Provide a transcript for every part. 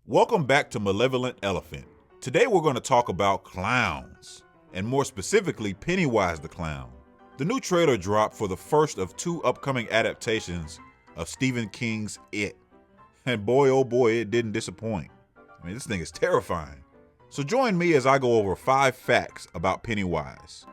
Welcome back to Malevolent Elephant. Today we're going to talk about clowns, and more specifically Pennywise the Clown. The new trailer dropped for the first of two upcoming adaptations of Stephen King's It. And boy oh boy, it didn't disappoint. I mean, this thing is terrifying. So join me as I go over 5 facts about Pennywise.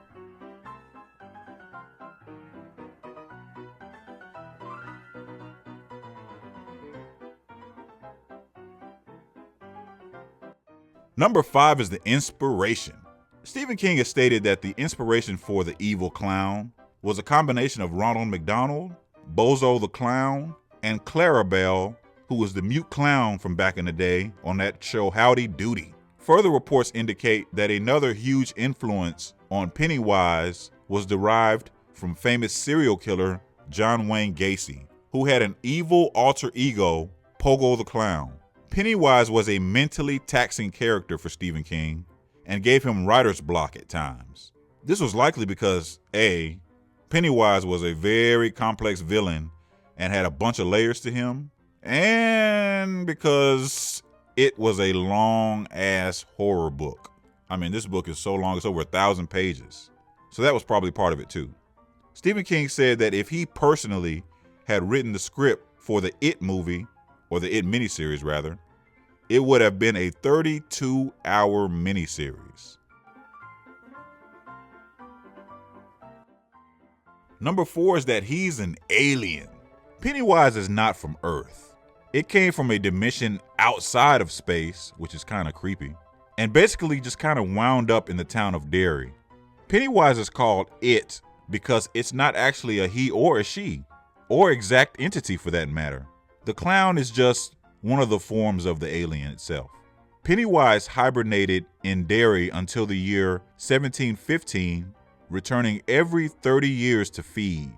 Number 5 is the inspiration. Stephen King has stated that the inspiration for the evil clown was a combination of Ronald McDonald, Bozo the Clown, and Clarabelle, who was the mute clown from back in the day on that show Howdy Doody. Further reports indicate that another huge influence on Pennywise was derived from famous serial killer John Wayne Gacy, who had an evil alter ego, Pogo the Clown. Pennywise was a mentally taxing character for Stephen King and gave him writer's block at times. This was likely because A, Pennywise was a very complex villain and had a bunch of layers to him, and because it was a long-ass horror book. I mean, this book is so long, it's over 1,000 pages. So that was probably part of it too. Stephen King said that if he personally had written the script for the It movie, or the It miniseries rather, it would have been a 32-hour miniseries. Number 4 is that he's an alien. Pennywise is not from Earth. It came from a dimension outside of space, which is kind of creepy, and basically just kind of wound up in the town of Derry. Pennywise is called It because it's not actually a he or a she, or exact entity for that matter. The clown is just one of the forms of the alien itself. Pennywise hibernated in Derry until the year 1715, returning every 30 years to feed.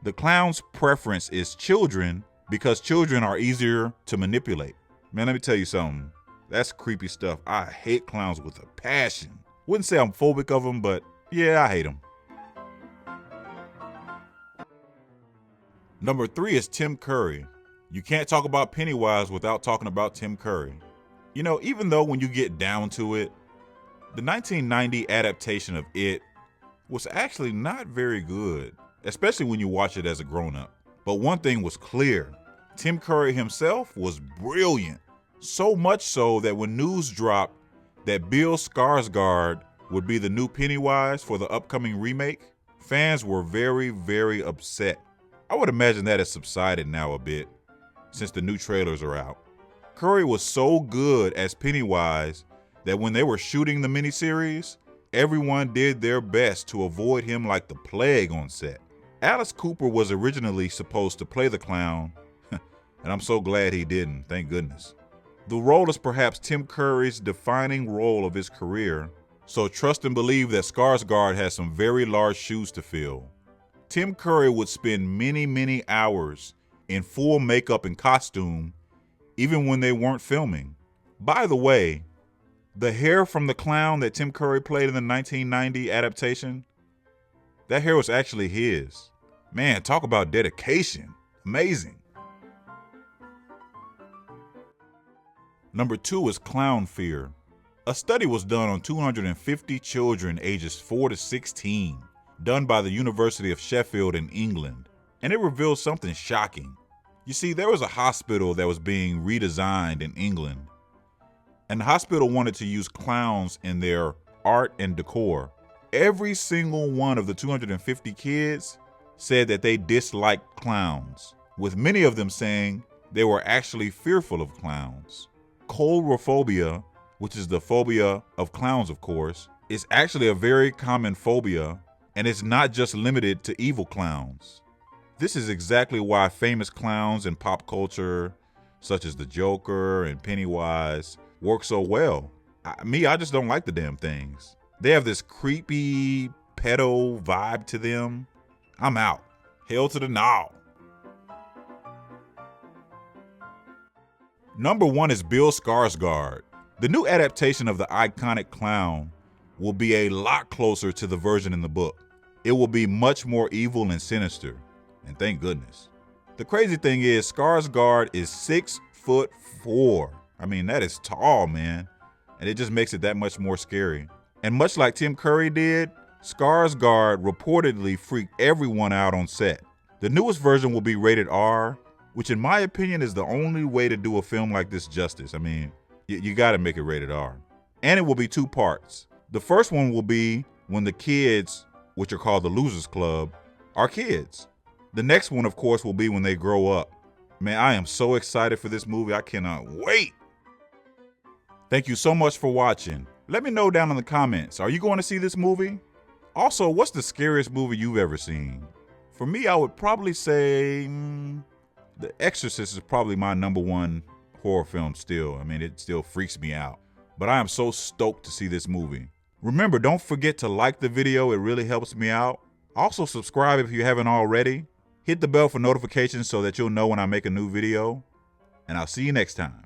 The clown's preference is children because children are easier to manipulate. Man, let me tell you something. That's creepy stuff. I hate clowns with a passion. Wouldn't say I'm phobic of them, but yeah, I hate them. Number 3 is Tim Curry. You can't talk about Pennywise without talking about Tim Curry. You know, even though when you get down to it, the 1990 adaptation of It was actually not very good, especially when you watch it as a grown-up. But one thing was clear, Tim Curry himself was brilliant. So much so that when news dropped that Bill Skarsgård would be the new Pennywise for the upcoming remake, fans were very, very upset. I would imagine that has subsided now a bit, since the new trailers are out. Curry was so good as Pennywise that when they were shooting the miniseries, everyone did their best to avoid him like the plague on set. Alice Cooper was originally supposed to play the clown, and I'm so glad he didn't, thank goodness. The role is perhaps Tim Curry's defining role of his career, so trust and believe that Skarsgård has some very large shoes to fill. Tim Curry would spend many hours in full makeup and costume, even when they weren't filming. By the way, the hair from the clown that Tim Curry played in the 1990 adaptation, that hair was actually his. Man, talk about dedication. Amazing. Number 2 is clown fear. A study was done on 250 children ages 4 to 16, done by the University of Sheffield in England. And it revealed something shocking. You see, there was a hospital that was being redesigned in England, and the hospital wanted to use clowns in their art and decor. Every single one of the 250 kids said that they disliked clowns, with many of them saying they were actually fearful of clowns. Coulrophobia, which is the phobia of clowns, of course, is actually a very common phobia, and it's not just limited to evil clowns. This is exactly why famous clowns in pop culture, such as the Joker and Pennywise, work so well. I just don't like the damn things. They have this creepy pedo vibe to them. I'm out. Hell to the no. Number 1 is Bill Skarsgård. The new adaptation of the iconic clown will be a lot closer to the version in the book. It will be much more evil and sinister. And thank goodness. The crazy thing is Skarsgård is 6'4". I mean, that is tall, man. And it just makes it that much more scary. And much like Tim Curry did, Skarsgård reportedly freaked everyone out on set. The newest version will be rated R, which in my opinion is the only way to do a film like this justice. I mean, you gotta make it rated R. And it will be 2 parts. The first one will be when the kids, which are called the Losers Club, are kids. The next one, of course, will be when they grow up. Man, I am so excited for this movie. I cannot wait. Thank you so much for watching. Let me know down in the comments, are you going to see this movie? Also, what's the scariest movie you've ever seen? For me, I would probably say The Exorcist is probably my #1 horror film still. I mean, it still freaks me out. But I am so stoked to see this movie. Remember, don't forget to like the video. It really helps me out. Also, subscribe if you haven't already. Hit the bell for notifications so that you'll know when I make a new video. And I'll see you next time.